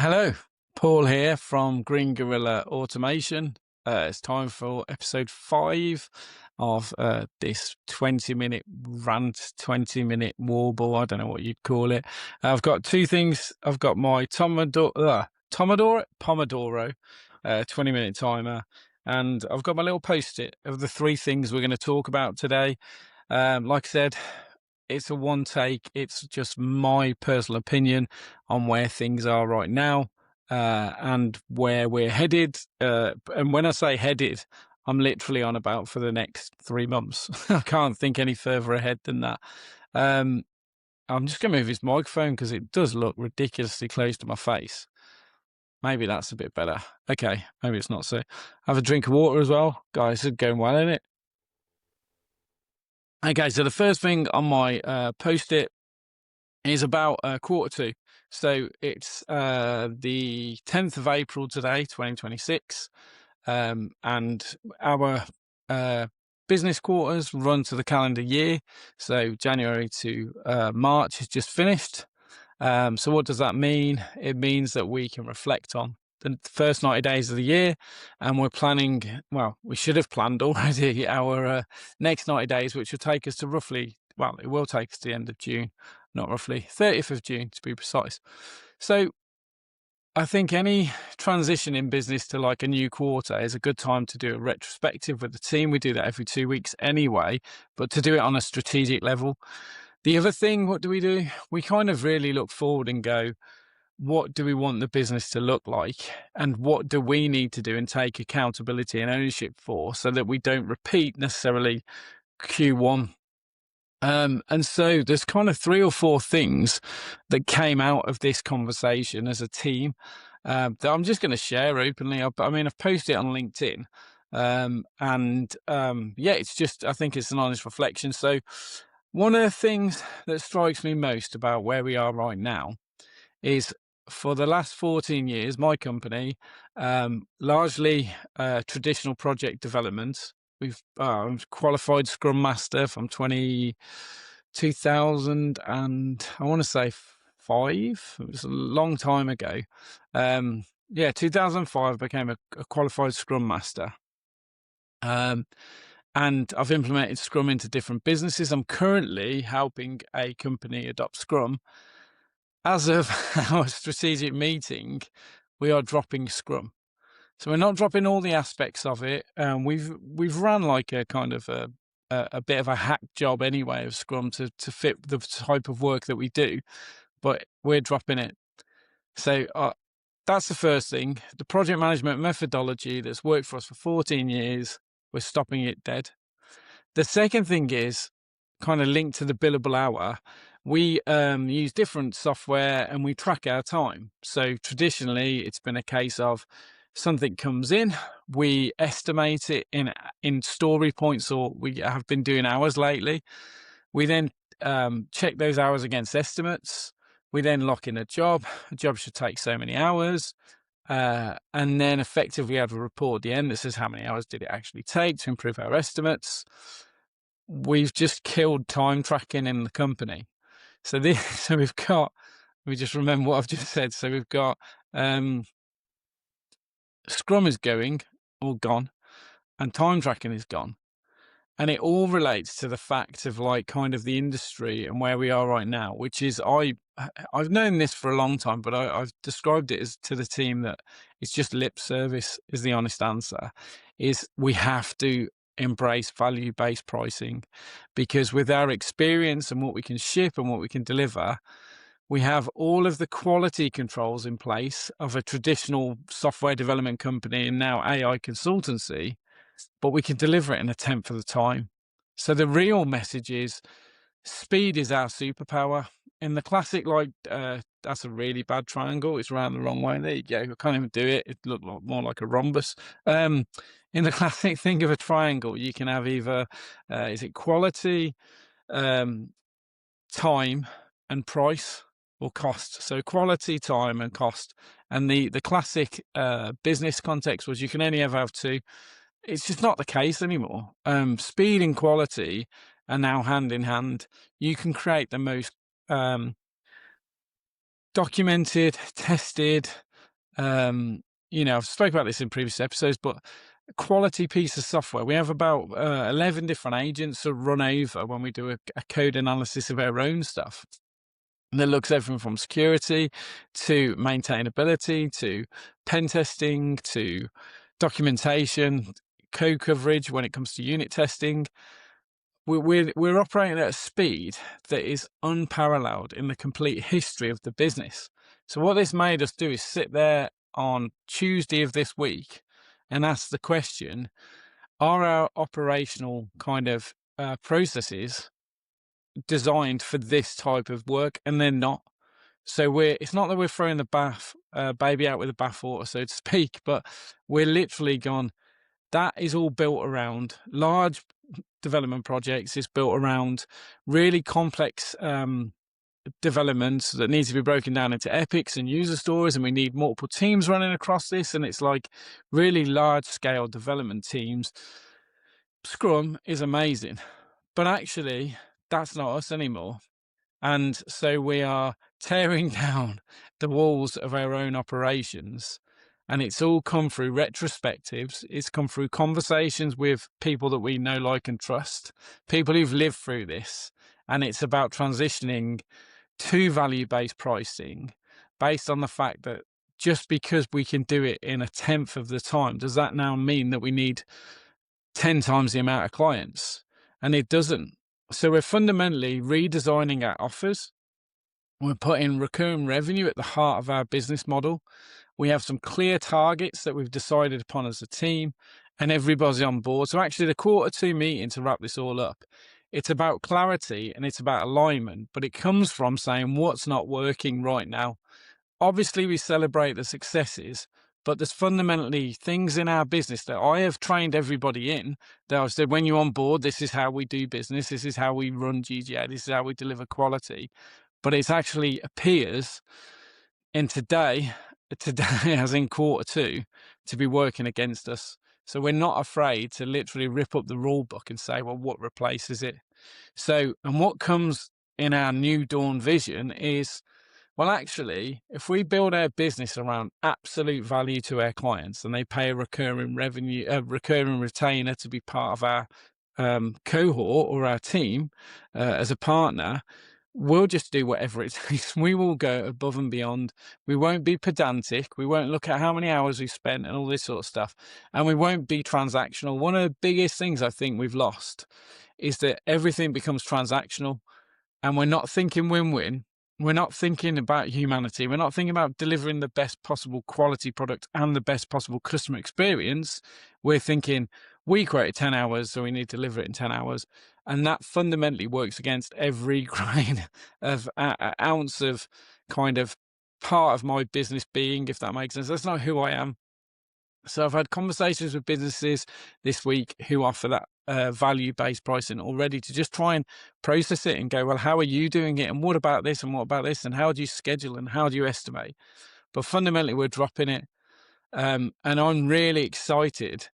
Hello, Paul here from Green Gorilla Automation. It's time for episode 5 of this 20-minute rant, 20-minute warble. I don't know what you'd call it. I've got two things. I've got my Pomodoro 20-minute timer, and I've got my little post-it of the 3 things we're going to talk about today. Like I said, it's a one take. It's just my personal opinion on where things are right now and where we're headed. And when I say headed, I'm literally on about for the next 3 months. I can't think any further ahead than that. I'm just going to move this microphone because it does look ridiculously close to my face. Maybe that's a bit better. Okay, maybe it's not so. Have a drink of water as well. Guys, it's going well, isn't it? Okay, so the first thing on my post-it is about quarter 2. So it's the 10th of April today, 2026, and our business quarters run to the calendar year. So January to March is just finished. So what does that mean? It means that we can reflect on the first 90 days of the year, and we're planning, well, we should have planned already our next 90 days, which will take us to roughly, well, it will take us to the end of June, not roughly, 30th of June to be precise. So I think any transition in business to like a new quarter is a good time to do a retrospective with the team. We do that every 2 weeks anyway, but to do it on a strategic level. The other thing, what do? We kind of really look forward and go, what do we want the business to look like? And what do we need to do and take accountability and ownership for so that we don't repeat necessarily Q1? And so there's kind of 3 or 4 things that came out of this conversation as a team that I'm just going to share openly. I've posted it on LinkedIn. Yeah, it's just, I think it's an honest reflection. So one of the things that strikes me most about where we are right now is for the last 14 years, my company, largely traditional project development. I'm qualified Scrum Master from 2000 and I want to say 5. It was a long time ago. 2005 I became a qualified Scrum Master. And I've implemented Scrum into different businesses. I'm currently helping a company adopt Scrum. As of our strategic meeting, we are dropping Scrum. So we're not dropping all the aspects of it. We've run like a kind of a bit of a hack job anyway of Scrum to fit the type of work that we do, but we're dropping it. So that's the first thing. The project management methodology that's worked for us for 14 years, we're stopping it dead. The second thing is kind of linked to the billable hour. We use different software and we track our time. So traditionally, it's been a case of something comes in, we estimate it in story points, or we have been doing hours lately. We then check those hours against estimates. We then lock in a job. A job should take so many hours. And then effectively have a report at the end that says how many hours did it actually take to improve our estimates. We've just killed time tracking in the company. So we've got, let me just remember what I've just said. So we've got Scrum is going, or gone, and time tracking is gone. And it all relates to the fact of like kind of the industry and where we are right now, which is I've known this for a long time, but I've described it as to the team that it's just lip service is the honest answer, is we have to embrace value-based pricing, because with our experience and what we can ship and what we can deliver, we have all of the quality controls in place of a traditional software development company and now AI consultancy, but we can deliver it in a tenth of the time. So the real message is speed is our superpower. In the classic, like, that's a really bad triangle. It's around the wrong way. There you go. I can't even do it. It looked more like a rhombus. In the classic thing of a triangle, you can have either, is it quality, time and price, or cost? So quality, time and cost. And the classic business context was you can only ever have 2. It's just not the case anymore. Speed and quality are now hand in hand. You can create the most documented, tested, I've spoken about this in previous episodes, but a quality piece of software. We have about 11 different agents to run over when we do a code analysis of our own stuff. And that looks everything from security to maintainability to pen testing to documentation, code coverage when it comes to unit testing. We're operating at a speed that is unparalleled in the complete history of the business. So what this made us do is sit there on Tuesday of this week and ask the question, are our operational kind of processes designed for this type of work? And they're not. So it's not that we're throwing the baby out with the bathwater, so to speak, but we're literally gone, that is all built around large development projects. It's built around really complex developments that need to be broken down into epics and user stories, and we need multiple teams running across this, and it's like really large scale development teams. Scrum is amazing, but actually that's not us anymore. And so we are tearing down the walls of our own operations. And it's all come through retrospectives. It's come through conversations with people that we know, like, and trust, people who've lived through this. And it's about transitioning to value-based pricing based on the fact that just because we can do it in a tenth of the time, does that now mean that we need 10 times the amount of clients? And it doesn't. So we're fundamentally redesigning our offers. We're putting recurring revenue at the heart of our business model. We have some clear targets that we've decided upon as a team, and everybody's on board. So actually the Q2 meeting, to wrap this all up, it's about clarity and it's about alignment, but it comes from saying what's not working right now. Obviously we celebrate the successes, but there's fundamentally things in our business that I have trained everybody in, that I've said, when you're on board, this is how we do business, this is how we run GGA, this is how we deliver quality. But it actually appears in today as in Q2, to be working against us. So we're not afraid to literally rip up the rule book and say, well, what replaces it? So, and what comes in our new dawn vision is, well, actually, if we build our business around absolute value to our clients and they pay a recurring revenue, a recurring retainer to be part of our cohort or our team as a partner, we'll just do whatever it takes. We will go above and beyond. We won't be pedantic. We won't look at how many hours we spent and all this sort of stuff. And we won't be transactional. One of the biggest things I think we've lost is that everything becomes transactional and we're not thinking win-win. We're not thinking about humanity. We're not thinking about delivering the best possible quality product and the best possible customer experience. We're thinking, we created 10 hours, so we need to deliver it in 10 hours. And that fundamentally works against every grain of ounce of kind of part of my business being, if that makes sense. That's not who I am. So I've had conversations with businesses this week who offer that value-based pricing already, to just try and process it and go, well, how are you doing it? And what about this? And what about this? And how do you schedule? And how do you estimate? But fundamentally, we're dropping it. And I'm really excited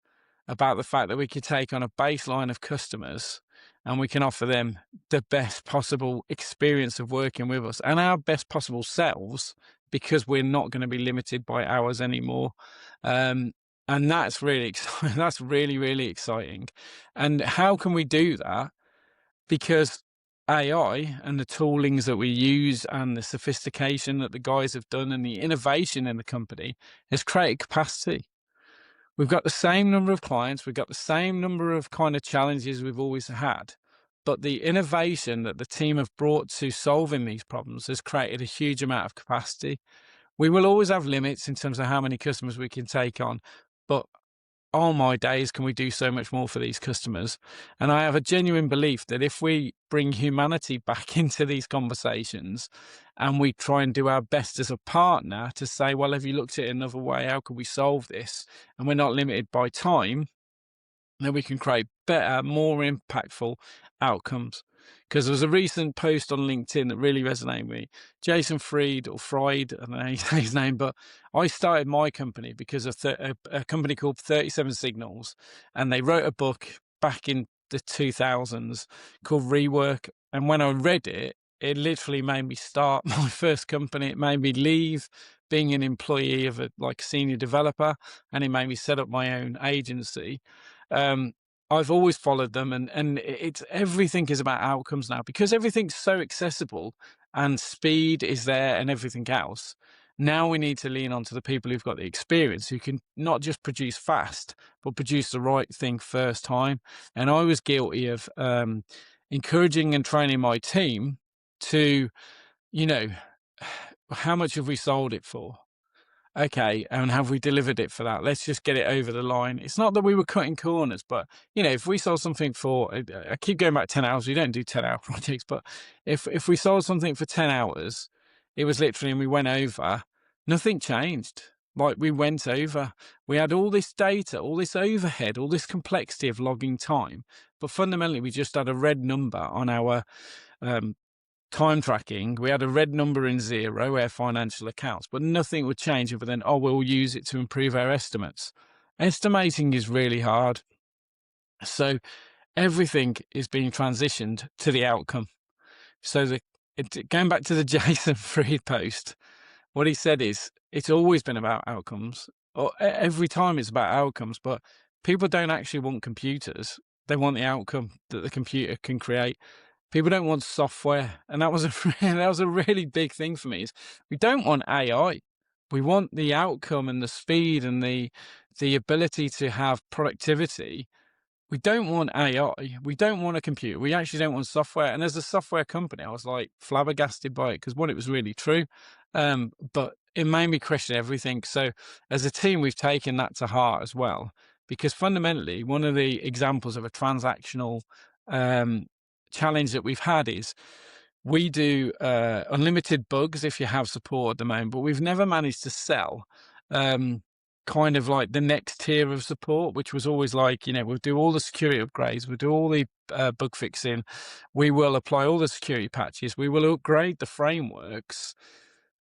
about the fact that we could take on a baseline of customers and we can offer them the best possible experience of working with us and our best possible selves, because we're not going to be limited by hours anymore. And that's really exciting. That's really, really exciting. And how can we do that? Because AI and the toolings that we use and the sophistication that the guys have done and the innovation in the company has created capacity. We've got the same number of clients, we've got the same number of kind of challenges we've always had, but the innovation that the team have brought to solving these problems has created a huge amount of capacity. We will always have limits in terms of how many customers we can take on, but oh my days, can we do so much more for these customers? And I have a genuine belief that if we bring humanity back into these conversations and we try and do our best as a partner to say, well, have you looked at it another way? How can we solve this? And we're not limited by time, then we can create better, more impactful outcomes. Because there was a recent post on LinkedIn that really resonated with me. Jason Fried, or Fried, I don't know how you say his name, but I started my company because of a company called 37 Signals, and they wrote a book back in the 2000s called Rework. And when I read it, it literally made me start my first company. It made me leave being an employee of a like senior developer, and it made me set up my own agency. Um, I've always followed them, and it's everything is about outcomes now because everything's so accessible and speed is there and everything else. Now we need to lean on to the people who've got the experience who can not just produce fast, but produce the right thing first time. And I was guilty of encouraging and training my team to, you know, how much have we sold it for? Okay, and have we delivered it for that? Let's just get it over the line. It's not that we were cutting corners, but if we sold something for, I keep going back 10 hours. We don't do 10-hour projects, but if we sold something for 10 hours, it was literally, and we went over, nothing changed. Like we went over, we had all this data, all this overhead, all this complexity of logging time, but fundamentally we just had a red number on our um, time tracking. We had a red number in zero, our financial accounts, but nothing would change other than, oh, we'll use it to improve our estimates. Estimating is really hard. So everything is being transitioned to the outcome. So going back to the Jason Fried post, what he said is it's always been about outcomes, or every time it's about outcomes, but people don't actually want computers. They want the outcome that the computer can create. People don't want software, and that was a really big thing for me. Is we don't want AI. We want the outcome and the speed and the ability to have productivity. We don't want AI. We don't want a computer. We actually don't want software. And as a software company, I was like flabbergasted by it because one, it was really true, but it made me question everything. So as a team, we've taken that to heart as well, because fundamentally, one of the examples of a transactional challenge that we've had is we do unlimited bugs if you have support at the moment, but we've never managed to sell kind of like the next tier of support, which was always like, we'll do all the security upgrades, we'll do all the bug fixing, we will apply all the security patches, we will upgrade the frameworks.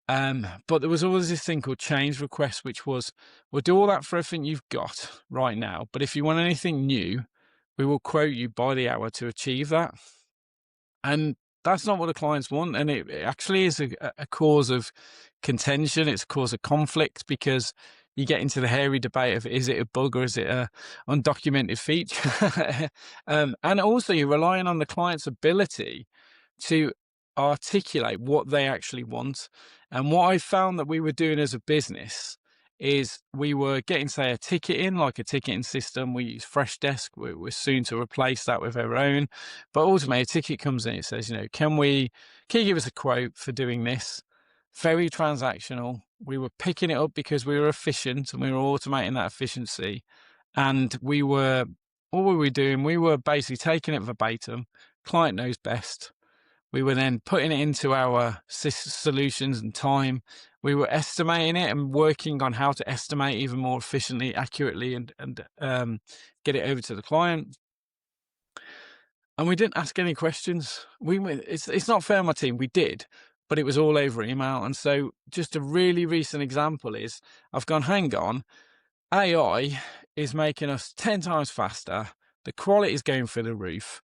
But there was always this thing called change request, which was, we'll do all that for everything you've got right now, but if you want anything new, we will quote you by the hour to achieve that. And that's not what the clients want. And it actually is a cause of contention. It's a cause of conflict because you get into the hairy debate of, is it a bug or is it a undocumented feature? And also you're relying on the client's ability to articulate what they actually want. And what I found that we were doing as a business is we were getting, say, a ticketing, like a ticketing system. We use Freshdesk. We're soon to replace that with our own. But ultimately, a ticket comes in, it says, can you give us a quote for doing this? Very transactional. We were picking it up because we were efficient and we were automating that efficiency. And what were we doing? We were basically taking it verbatim. Client knows best. We were then putting it into our solutions and time. We were estimating it and working on how to estimate even more efficiently, accurately, and get it over to the client. And we didn't ask any questions. It's not fair on my team. We did, but it was all over email. And so just a really recent example is I've gone, hang on, AI is making us 10 times faster. The quality is going through the roof.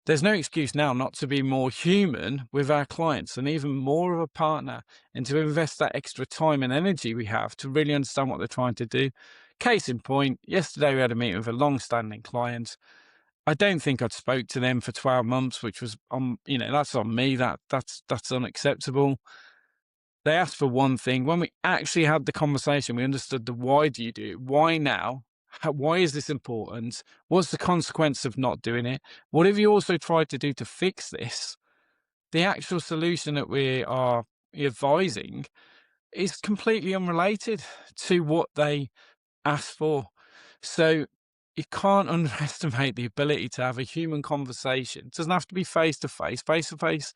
There's no excuse now not to be more human with our clients and even more of a partner, and to invest that extra time and energy we have to really understand what they're trying to do. Case in point, yesterday we had a meeting with a long-standing client. I don't think I'd spoke to them for 12 months, which was that's on me. That's unacceptable. They asked for one thing. When we actually had the conversation, we understood the why do you do it? Why now? Why is this important? What's the consequence of not doing it? What have you also tried to do to fix this? The actual solution that we are advising is completely unrelated to what they asked for. So you can't underestimate the ability to have a human conversation. It doesn't have to be face to face. Face to face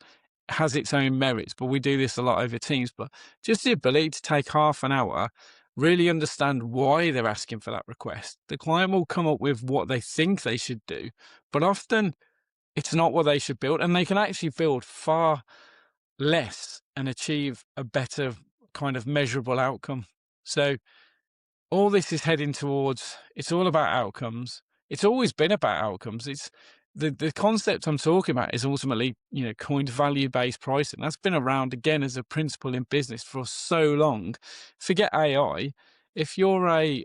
has its own merits, but we do this a lot over Teams. But just the ability to take half an hour, really understand why they're asking for that request. The client will come up with what they think they should do, but often it's not what they should build, and they can actually build far less and achieve a better kind of measurable outcome. So all this is heading towards, it's all about outcomes. It's always been about outcomes. the concept I'm talking about is ultimately, coined value-based pricing. That's been around again as a principle in business for so long. Forget AI. If you're a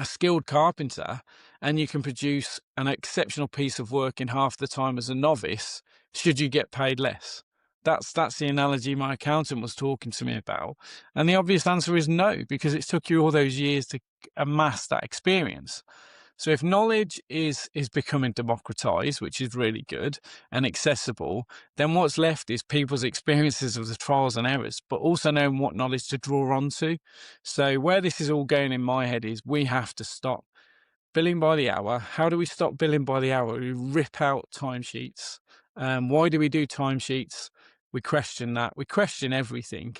skilled carpenter and you can produce an exceptional piece of work in half the time as a novice, should you get paid less? That's the analogy my accountant was talking to me about. And the obvious answer is no, because it took you all those years to amass that experience. So if knowledge is becoming democratized, which is really good and accessible, then what's left is people's experiences of the trials and errors, but also knowing what knowledge to draw onto. So where this is all going in my head is we have to stop billing by the hour. How do we stop billing by the hour? We rip out timesheets. Why do we do timesheets? We question that. We question everything.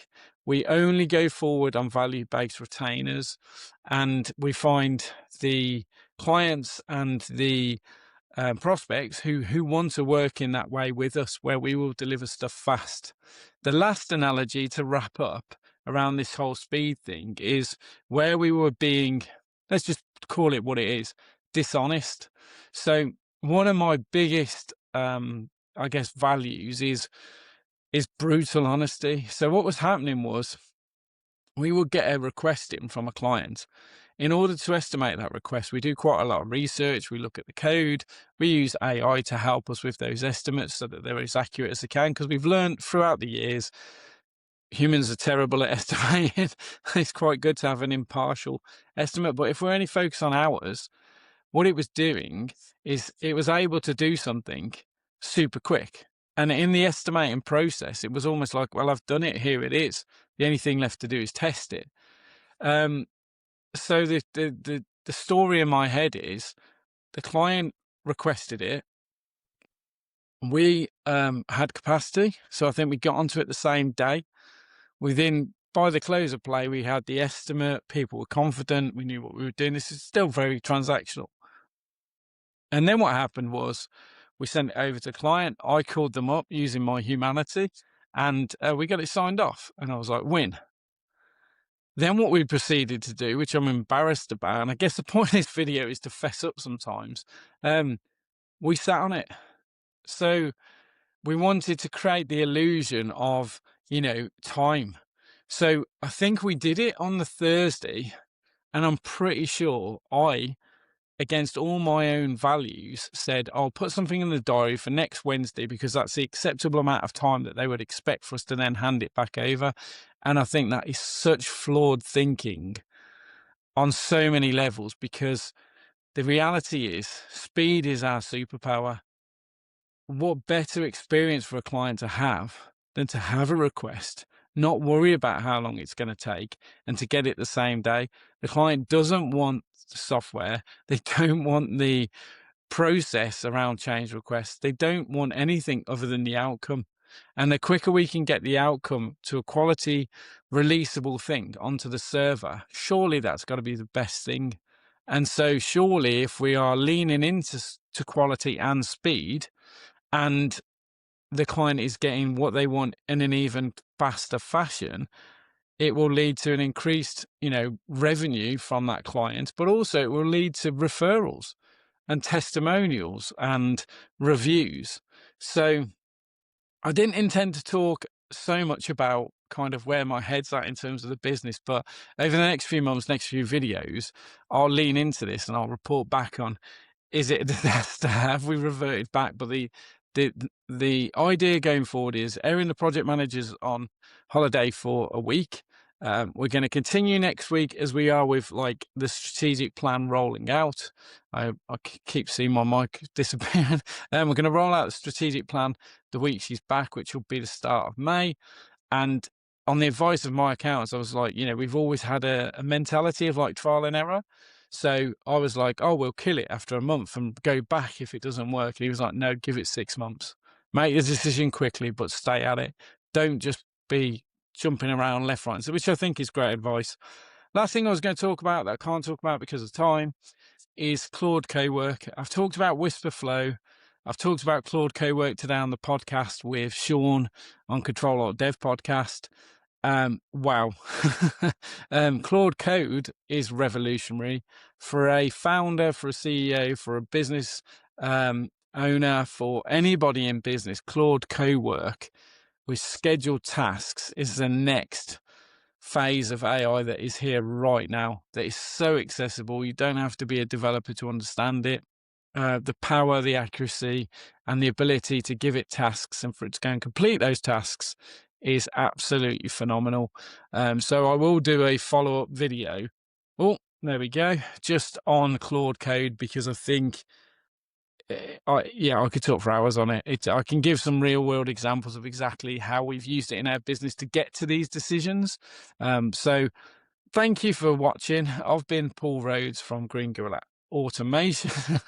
We only go forward on value-based retainers, and we find the clients and the prospects who want to work in that way with us, where we will deliver stuff fast. The last analogy to wrap up around this whole speed thing is where we were being, let's just call it what it is, dishonest. So one of my biggest, I guess, values is brutal honesty. So what was happening was we would get a request in from a client. In order to estimate that request, we do quite a lot of research. We look at the code. We use AI to help us with those estimates so that they're as accurate as they can, because we've learned throughout the years humans are terrible at estimating. It's quite good to have an impartial estimate. But if we're only focused on hours, what it was doing is it was able to do something super quick. And in the estimating process, it was almost like, well, I've done it. Here it is. The only thing left to do is test it. So the story in my head is the client requested it. We had capacity. So I think we got onto it the same day. By the close of play, we had the estimate. People were confident. We knew what we were doing. This is still very transactional. And then what happened was we sent it over to the client. I called them up using my humanity, and we got it signed off. And I was like, win. Then what we proceeded to do, which I'm embarrassed about, and I guess the point of this video is to fess up sometimes, we sat on it. So we wanted to create the illusion of, time. So I think we did it on the Thursday, and I'm pretty sure against all my own values, said, I'll put something in the diary for next Wednesday because that's the acceptable amount of time that they would expect for us to then hand it back over. And I think that is such flawed thinking on so many levels, because the reality is speed is our superpower. What better experience for a client to have than to have a request, not worry about how long it's going to take, and to get it the same day? The client doesn't want the software. They don't want the process around change requests. They don't want anything other than the outcome. And the quicker we can get the outcome to a quality releasable thing onto the server, surely that's got to be the best thing. And so surely if we are leaning into quality and speed, and the client is getting what they want in an even faster fashion, it will lead to an increased, revenue from that client, but also it will lead to referrals and testimonials and reviews. So I didn't intend to talk so much about kind of where my head's at in terms of the business, but over the next few months, next few videos, I'll lean into this and I'll report back on, is it a disaster? Have we reverted back? But the idea going forward is Erin, the project manager's on holiday for a week. We're going to continue next week as we are with like the strategic plan rolling out. I keep seeing my mic disappearing. We're going to roll out the strategic plan the week she's back, which will be the start of May. And on the advice of my accountants, I was like, we've always had a mentality of like trial and error. So I was like, oh, we'll kill it after a month and go back if it doesn't work. And he was like, no, give it 6 months. Make the decision quickly, but stay at it. Don't just be jumping around left, right, which I think is great advice. Last thing I was going to talk about that I can't talk about because of time is Claude Cowork. I've talked about Whisper Flow. I've talked about Claude Cowork today on the podcast with Sean on Control Alt Dev podcast. Wow. Claude Code is revolutionary for a founder, for a CEO, for a business owner, for anybody in business, Claude Cowork with scheduled tasks is the next phase of AI that is here right now, that is so accessible. You don't have to be a developer to understand it. The power, the accuracy, and the ability to give it tasks and for it to go and complete those tasks is absolutely phenomenal. So I will do a follow-up video. Oh, there we go. Just on Claude Code, because I think I could talk for hours on it. I can give some real world examples of exactly how we've used it in our business to get to these decisions. So thank you for watching. I've been Paul Rhodes from Green Gorilla Automation.